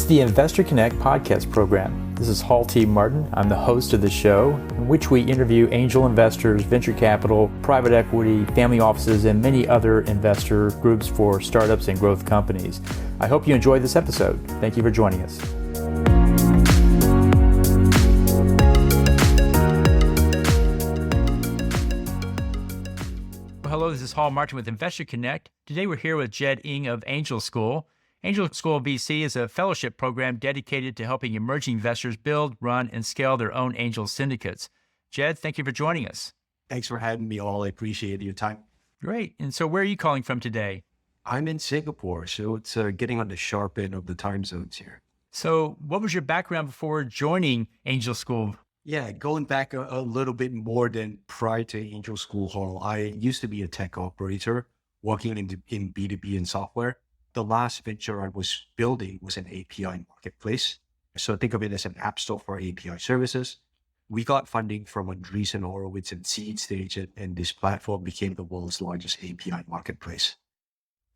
is the Investor Connect podcast program. This is Hall T. Martin. I'm the host of the show, in which we interview angel investors, venture capital, private equity, family offices, and many other investor groups for startups and growth companies. I hope you enjoyed this episode. Thank you for joining us. Hello, this is Hall Martin with Investor Connect. Today we're here with Jed Ng of Angel School. AngelSchool.vc is a fellowship program dedicated to helping emerging investors build, run, and scale their own angel syndicates. Jed, thank you for joining us. Thanks for having me all. I appreciate your time. Great. And so where are you calling from today? I'm in Singapore, so it's getting on the sharp end of the time zones here. So what was your background before joining Angel School? Yeah, going back a little bit more than prior to Angel School Hall, I used to be a tech operator working in B2B and software. The last venture I was building was an API marketplace. So think of it as an app store for API services. We got funding from Andreessen Horowitz at seed stage, and this platform became the world's largest API marketplace.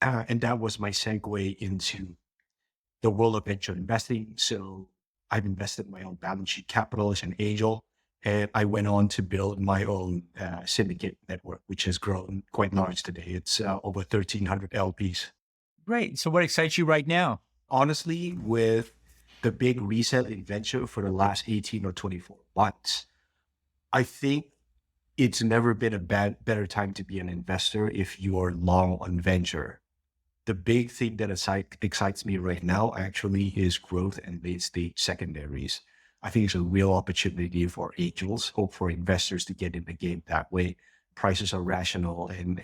And that was my segue into the world of venture investing. So I've invested my own balance sheet capital as an angel, and I went on to build my own syndicate network, which has grown quite large today. It's over 1,300 LPs. Great. So what excites you right now? Honestly, with the big reset in venture for the last 18 or 24 months, I think it's never been a better time to be an investor if you are long on venture. The big thing that excites me right now actually is growth and late-stage secondaries. I think it's a real opportunity for angels or for investors to get in the game that way. Prices are rational and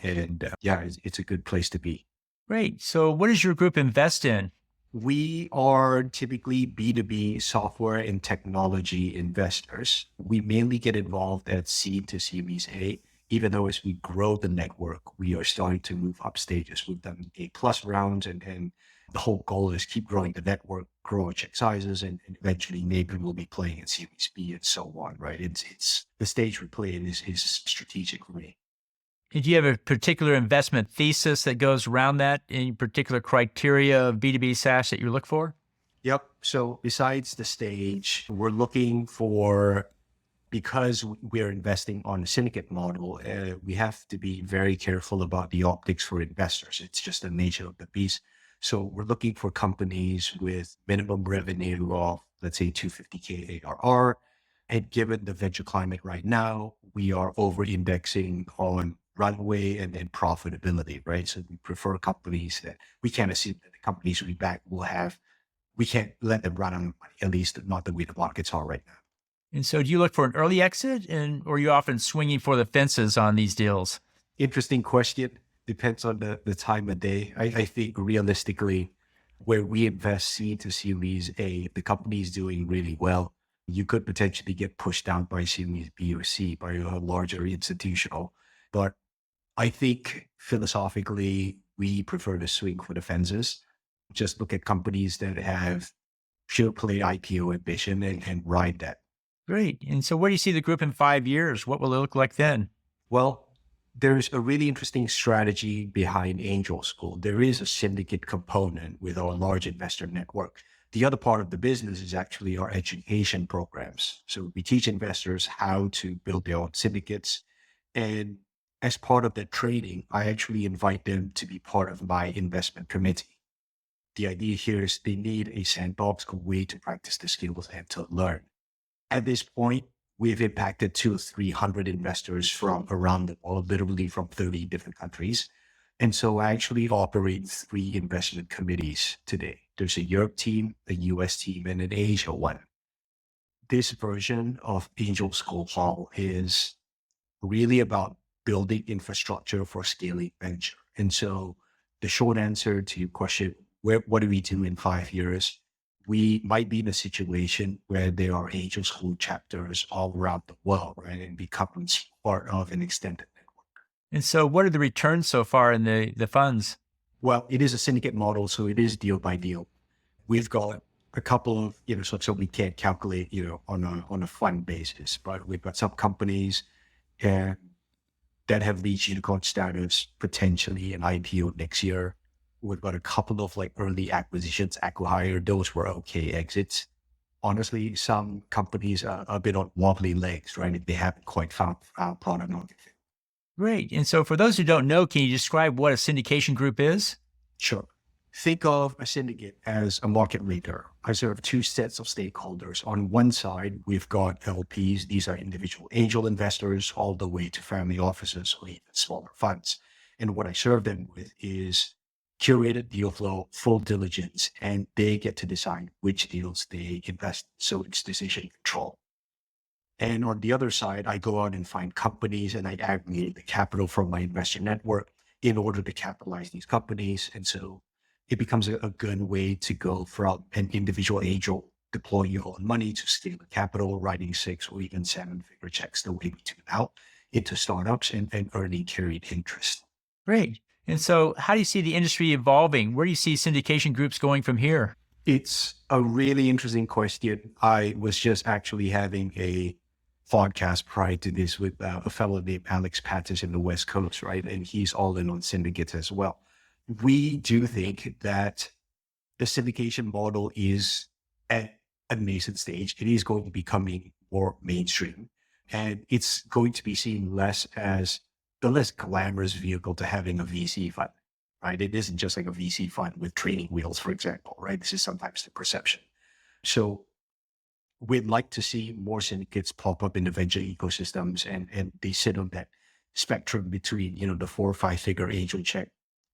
it's a good place to be. Great. So what does your group invest in? We are typically B2B software and technology investors. We mainly get involved at seed to Series A, even though as we grow the network, we are starting to move up stages. We've done A+ rounds and the whole goal is keep growing the network, grow our check sizes, and eventually maybe we'll be playing at Series B and so on, right? It's the stage we play in is strategic for me. And do you have a particular investment thesis that goes around that? Any particular criteria of B2B SaaS that you look for? Yep. So besides the stage, we're looking for, because we're investing on a syndicate model, we have to be very careful about the optics for investors. It's just the nature of the beast. So we're looking for companies with minimum revenue of, let's say, 250K ARR. And given the venture climate right now, we are over-indexing on runway and profitability, right? So we prefer companies that we can't assume that the companies we back we can't let them run on money, at least not the way the markets are right now. And so do you look for an early exit or are you often swinging for the fences on these deals? Interesting question. Depends on the time of day. I think realistically, where we invest seed to Series A, the company is doing really well. You could potentially get pushed down by Series B or C by a larger institutional. But I think philosophically, we prefer to swing for the fences. Just look at companies that have pure play IPO ambition and ride that. Great. And so where do you see the group in 5 years? What will it look like then? Well, there's a really interesting strategy behind Angel School. There is a syndicate component with our large investor network. The other part of the business is actually our education programs. So we teach investors how to build their own syndicates. And as part of that training, I actually invite them to be part of my investment committee. The idea here is they need a sandbox, a way to practice the skills and to learn. At this point, we've impacted 200 or 300 investors from around the world, literally from 30 different countries. And so I actually operate 3 investment committees today. There's a Europe team, a US team, and an Asia one. This version of Angel School Hall is really about building infrastructure for scaling venture. And so the short answer to your question, what do we do in 5 years? We might be in a situation where there are Angel School chapters all around the world, right? And becomes part of an extended network. And so what are the returns so far in the funds? Well, it is a syndicate model, so it is deal by deal. We've got a couple of, so we can't calculate, on a fund basis, but we've got some companies that have reached unicorn status, potentially an IPO next year. We've got a couple of like early acquisitions, acqui-hire. Those were okay exits. Honestly, some companies are a bit on wobbly legs, right? They haven't quite found product market fit. Great. And so for those who don't know, can you describe what a syndication group is? Sure. Think of a syndicate as a market leader. I serve two sets of stakeholders. On one side, we've got LPs. These are individual angel investors, all the way to family offices or even smaller funds. And what I serve them with is curated deal flow, full diligence, and they get to decide which deals they invest. So it's decision control. And on the other side, I go out and find companies and I aggregate the capital from my investor network in order to capitalize these companies. And so it becomes a good way to go from an individual angel deploying your own money to scale the capital, writing 6 or even 7-figure checks the way we do now into startups and earning carried interest. Great. And so how do you see the industry evolving? Where do you see syndication groups going from here? It's a really interesting question. I was just actually having a podcast prior to this with a fellow named Alex Pattis in the West Coast, right? And he's all in on syndicates as well. We do think that the syndication model is at a nascent stage. It is going to be becoming more mainstream, and it's going to be seen less as the less glamorous vehicle to having a VC fund, right? It isn't just like a VC fund with training wheels, for example, right? This is sometimes the perception. So we'd like to see more syndicates pop up in the venture ecosystems, and they sit on that spectrum between, the 4 or 5-figure angel check.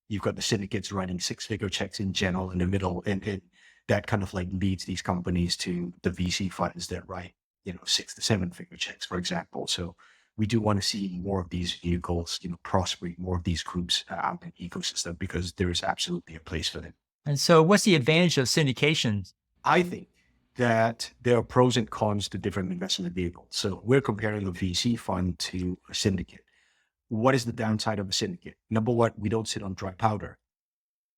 You've got the syndicates running 6-figure checks in general in the middle, and that kind of like leads these companies to the VC funds that write, 6 to 7-figure checks, for example. So we do want to see more of these vehicles, prospering, more of these groups out in the ecosystem because there is absolutely a place for them. And so what's the advantage of syndications? I think that there are pros and cons to different investment vehicles. So we're comparing a VC fund to a syndicate. What is the downside of a syndicate? Number one, we don't sit on dry powder.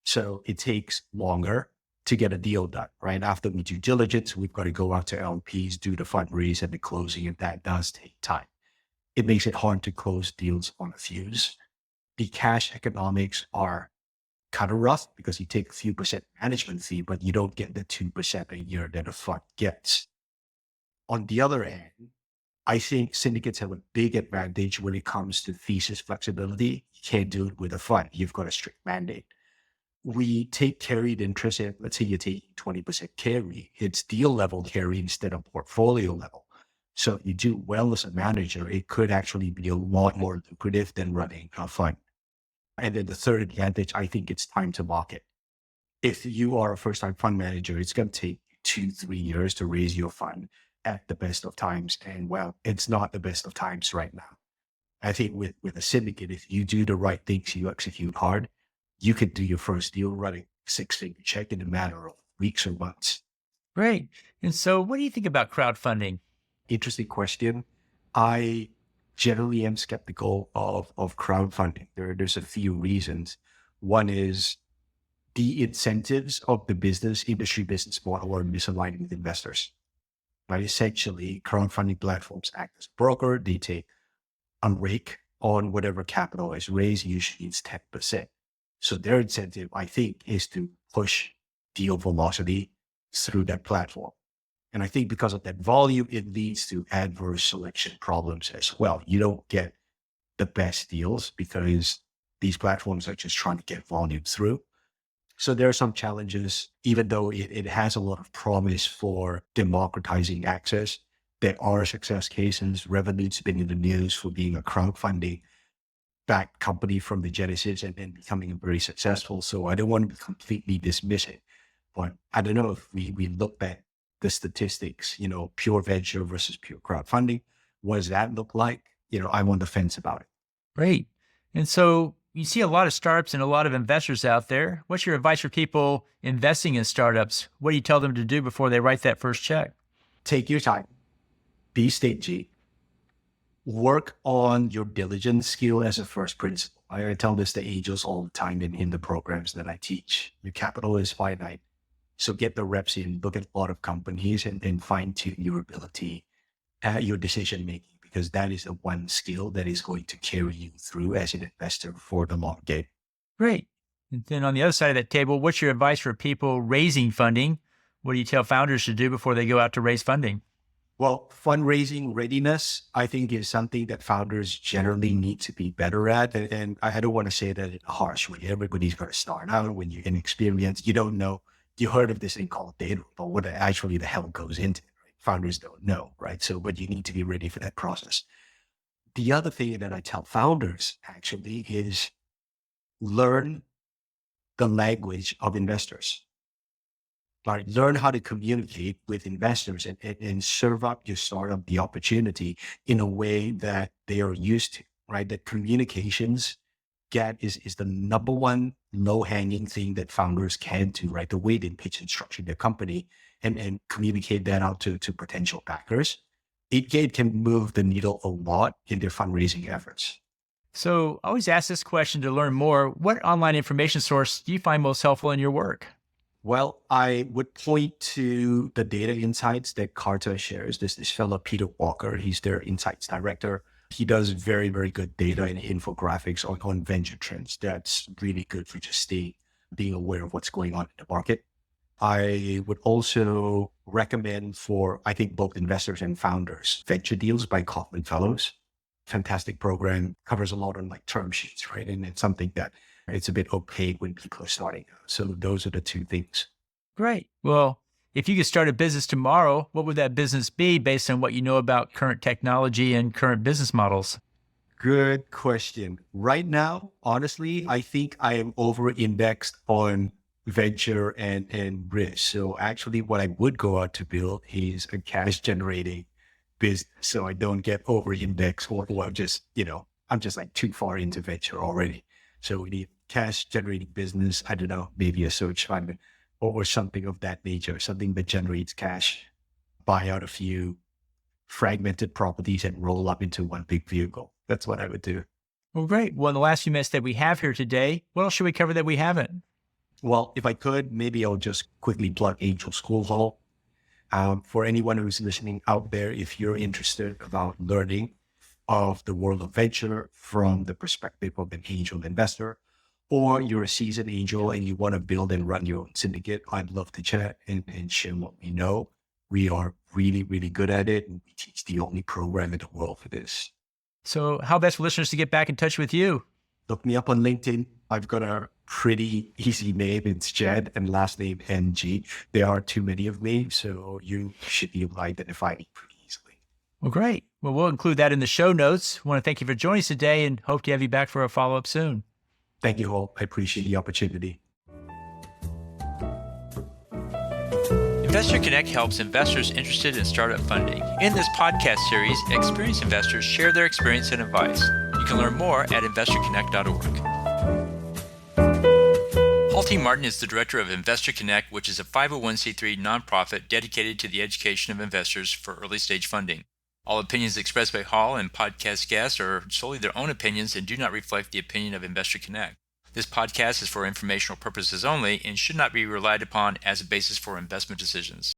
So it takes longer to get a deal done, right? After we do diligence, we've got to go out to LPs, do the fundraise and the closing, and that does take time. It makes it hard to close deals on a fuse. The cash economics are kind of rough because you take a few percent management fee, but you don't get the 2% a year that a fund gets. On the other hand, I think syndicates have a big advantage when it comes to thesis flexibility. You can't do it with a fund. You've got a strict mandate. We take carried interest in, let's say you take 20% carry, it's deal level carry instead of portfolio level. So if you do well as a manager, it could actually be a lot more lucrative than running a fund. And then the third advantage, I think it's time to market. If you are a first-time fund manager, it's going to take 2-3 years to raise your fund at the best of times. And well, it's not the best of times right now. I think with a syndicate, if you do the right things, you execute hard, you could do your first deal running 6-figure check in a matter of weeks or months. Great. And so what do you think about crowdfunding? Interesting question. I generally am skeptical of crowdfunding. There's a few reasons. One is the incentives of the industry business model are misaligned with investors. Right? Essentially, crowdfunding platforms act as a broker. They take a rake on whatever capital is raised. Usually it's 10%. So their incentive, I think, is to push deal velocity through that platform. And I think because of that volume, it leads to adverse selection problems as well. You don't get the best deals because these platforms are just trying to get volume through. So there are some challenges, even though it has a lot of promise for democratizing access. There are success cases. Revolute's been in the news for being a crowdfunding backed company from the Genesis and then becoming very successful. So I don't want to completely dismiss it, but I don't know if we looked at the statistics, pure venture versus pure crowdfunding. What does that look like? I'm on the fence about it. Great. And so you see a lot of startups and a lot of investors out there. What's your advice for people investing in startups? What do you tell them to do before they write that first check? Take your time, be stagey, work on your diligence skill as a first principle. I tell this to angels all the time in the programs that I teach. Your capital is finite. So get the reps in, look at a lot of companies and fine tune your ability at your decision making, because that is the one skill that is going to carry you through as an investor for the long game. Great. And then on the other side of that table, what's your advice for people raising funding? What do you tell founders to do before they go out to raise funding? Well, fundraising readiness, I think, is something that founders generally need to be better at. And I don't want to say that in a harsh way. Everybody's going to start out when you're inexperienced. You don't know. You heard of this thing called data, but what actually the hell goes into it, right? Founders don't know, right? So, but you need to be ready for that process. The other thing that I tell founders actually is learn the language of investors. Right? Learn how to communicate with investors and serve up your startup the opportunity in a way that they are used to, right? That communications is the number one low-hanging thing that founders can do, right? The way they pitch and structure their company and communicate that out to potential backers. It can move the needle a lot in their fundraising efforts. So I always ask this question to learn more. What online information source do you find most helpful in your work? Well, I would point to the data insights that Carta shares. This fellow, Peter Walker, he's their insights director. He does very, very good data and infographics on venture trends. That's really good for just being aware of what's going on in the market. I would also recommend for, I think, both investors and founders, Venture Deals by Kaufman Fellows. Fantastic program, covers a lot on like term sheets, right? And it's something that it's a bit opaque when people are starting out. So those are the two things. Great. Well, if you could start a business tomorrow, what would that business be based on what you know about current technology and current business models? Good question. Right now, honestly, I think I am over-indexed on venture and risk. So actually what I would go out to build is a cash generating business. So I don't get over-indexed or just, I'm just like too far into venture already. So we need cash generating business. I don't know, maybe a search fund or something of that nature, something that generates cash, buy out a few fragmented properties and roll up into one big vehicle. That's what I would do. Well, great. Well, in the last few minutes that we have here today, what else should we cover that we haven't? Well, if I could, maybe I'll just quickly plug Angel School Hall. For anyone who's listening out there, if you're interested about learning of the world of venture from the perspective of an angel investor, or you're a seasoned angel and you want to build and run your own syndicate, I'd love to chat and share what we know. We are really, really good at it. And we teach the only program in the world for this. So how best for listeners to get back in touch with you? Look me up on LinkedIn. I've got a pretty easy name. It's Jed and last name NG. There are too many of me, so you should be able to identify me pretty easily. Well, great. Well, we'll include that in the show notes. I want to thank you for joining us today and hope to have you back for a follow-up soon. Thank you all. I appreciate the opportunity. Investor Connect helps investors interested in startup funding. In this podcast series, experienced investors share their experience and advice. You can learn more at investorconnect.org. Paul T. Martin is the director of Investor Connect, which is a 501c3 nonprofit dedicated to the education of investors for early-stage funding. All opinions expressed by Hall and podcast guests are solely their own opinions and do not reflect the opinion of Investor Connect. This podcast is for informational purposes only and should not be relied upon as a basis for investment decisions.